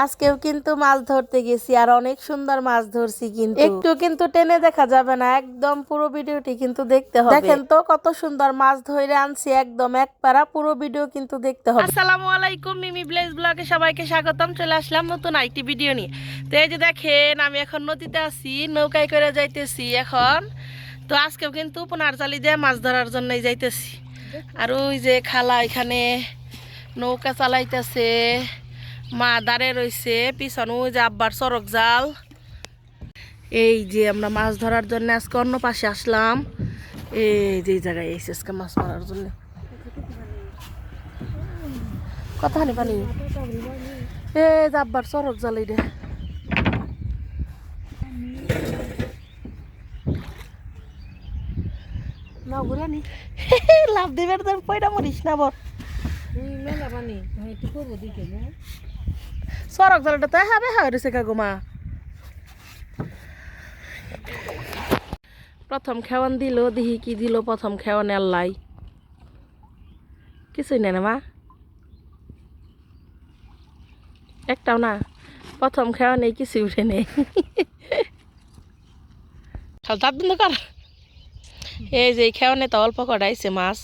আজকেও কিন্তু মাছ ধরতে গেছি আর অনেক সুন্দর মাছ ধরছি, কিন্তু একটু কিন্তু টেনে দেখা যাবে না, একদম পুরো ভিডিওটি কিন্তু দেখতে হবে। দেখেন তো কত সুন্দর মাছ ধরে আনছি, একদম এক পারা, পুরো ভিডিও কিন্তু দেখতে হবে। আসসালামু আলাইকুম, মিমি ব্লেজ ব্লগে সবাইকে স্বাগতম। চলে আসলাম নতুন আরেকটি ভিডিও নিয়ে। তো এই যে দেখেন, আমি এখন নদীতে আছি, নৌকায় করে যাইতেছি এখন। তো আজকেও কিন্তু পোনার জালি দিয়ে মাছ ধরার জন্যই যাইতেছি। আর ওই যে খালা এখানে নৌকা চালাইতেছে, মা দাঁড়ে রয়েছে পিছনে, ওই যে আব্বার চরক জাল। এই যে আমরা মাছ ধরার জন্য আজকে অন্য পাশে আসলাম। এই যে জায়গায় এসে আজকে মাছ মারার জন্য। কথা নেই পানি, এ আব্বার চরক জাল রে। না ঘুরানি লাভ দিবেন তো পয়টা মরিস না বর। মেলা পানি একটু করবো দিকে চরক জালটা তো হবে হয় রয়েছে কাগো মা। প্রথম খেওয়ান দিল, দেখি কি দিল প্রথম খেওয়ানে আল্লাই। কিছুই নেই না মা, একটাও না। প্রথম খেওয়ানে কিছুই উঠে নেই। খাল তার বন্ধ কর। এই যে খেওয়ানে তো অল্প কড়াইছে মাছ।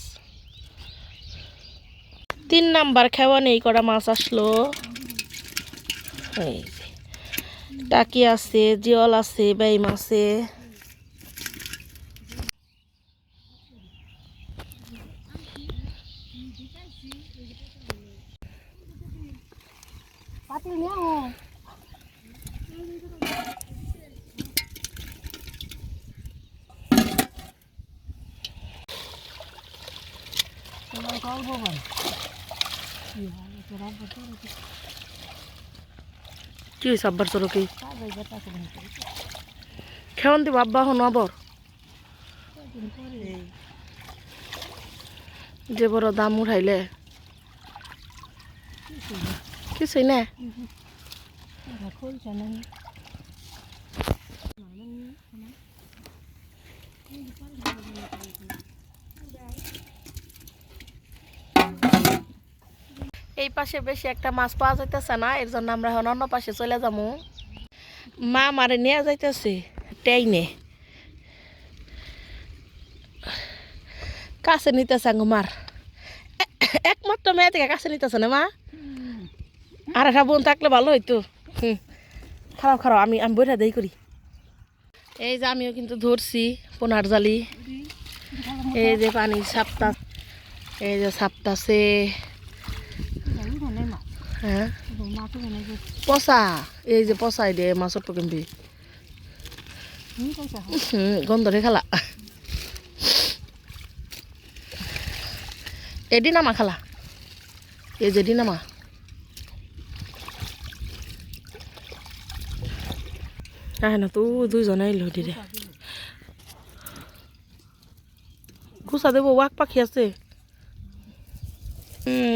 3 নাম্বার খেওয়ানে এই কটা মাছ আসলো। এই যে টাকি আছে, জিওল আছে, বাইম আছে। পাতিল নিয়ে কি হয়েছে আব্বার চরকি খেওয়ান দিব আব্বা হন আবর যে বড় দাম উঠাইলে কিছুই না। এই পাশে বেশি একটা মাছ পাওয়া যাইতেছে না, এর জন্য আমরা এখন অন্য পাশে চলে যাবো। মা মারে নিয়ে যাইতেছে টেইনে, কাছে নিতেছে মার। একমাত্র মেয়ে থেকে কাছে নিতেছে না মা। আর একটা বোন থাকলে ভালো হইতো। খারাপ খারাপ, আমি আমি বইটা দেই করি। এই যে আমিও কিন্তু ধরছি পোনার জালি। এই যে পানি সাপটা, এই যে সাপটাছে। হ্যাঁ পচা, এই যে পচাই দে মাছর তো কিনবি। গন্ধরে খালা এডি নামা খালা, এই যে নামা। হ্যাঁ না তো দুইজনে এলো দিদি গুছা দেবো, ওয়াক পাখি আছে।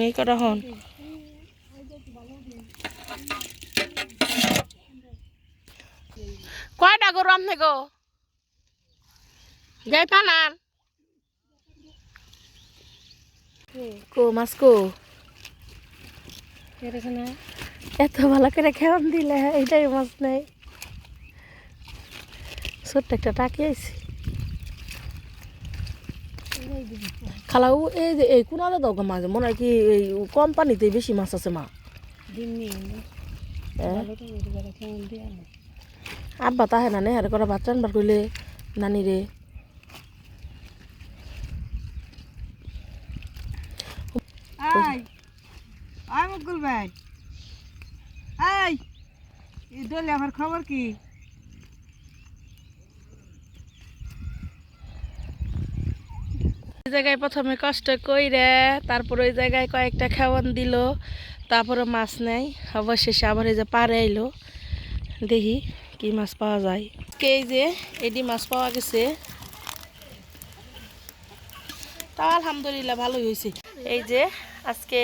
এই কটা হন কয়টা গরু আমনে গো যাই পানান কো মাছ কো। এত ভালো করে খেয়াল দিলে এইটাই মাছ নেই। ছোট্ট একটা টাকি আইছি খালাও। এই যে এই কোনালে দাও মাছ, মনে হয় কি এই কম পানিতে বেশি মাছ আছে মা। আব্বা তাহে না নে হারে করা ভাত রান্নার করলে নানি রে। মুকুল ভাই, এই দলে আমার খবর কি? ওই জায়গায় প্রথমে কষ্ট কইরে তারপর ওই জায়গায় কয়েকটা খাওয়ান দিল, তারপরে মাছ নেই। অবশেষে আবার এই যে পারে আইলো, দেখি কি মাছ পাওয়া যায়। এই যে এডি মাছ পাওয়া গেছে, তাও আলহামদুলিল্লাহ ভালোই হয়েছে। এই যে আজকে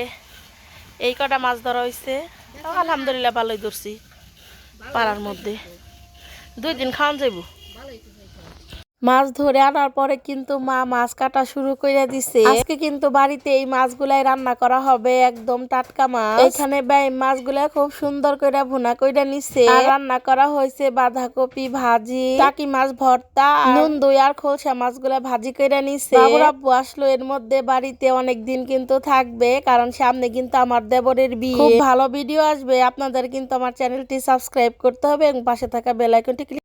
এই কটা মাছ ধরা হয়েছে, তাও আলহামদুলিল্লাহ ভালোই ধরছি। পাড়ার মধ্যে 2 দিন খাওয়ান যাইব। মাছ ধরে আনার পরে কিন্তু মা মাছ কাটা শুরু করে দিছে। আজকে কিন্তু বাড়িতে এই মাছগুলাই রান্না করা হবে, একদম টাটকা মাছ। এখানে মাছগুলা খুব সুন্দর করে ভুনা করে নিছে। আর রান্না করা হয়েছে বাঁধাকপি ভাজি, টাকি মাছ ভর্তা, নুন দই আর খোলসা মাছগুলা ভাজি করে নিছে। বাবুর আব্বু আসলো এর মধ্যে বাড়িতে অনেকদিন কিন্তু থাকবে, কারণ সামনে কিন্তু আমার দেবরের বিয়ে। খুব ভালো ভিডিও আসবে, আপনাদের কিন্তু আমার চ্যানেলটি সাবস্ক্রাইব করতে হবে এবং পাশে থাকা বেল আইকনটি ক্লিক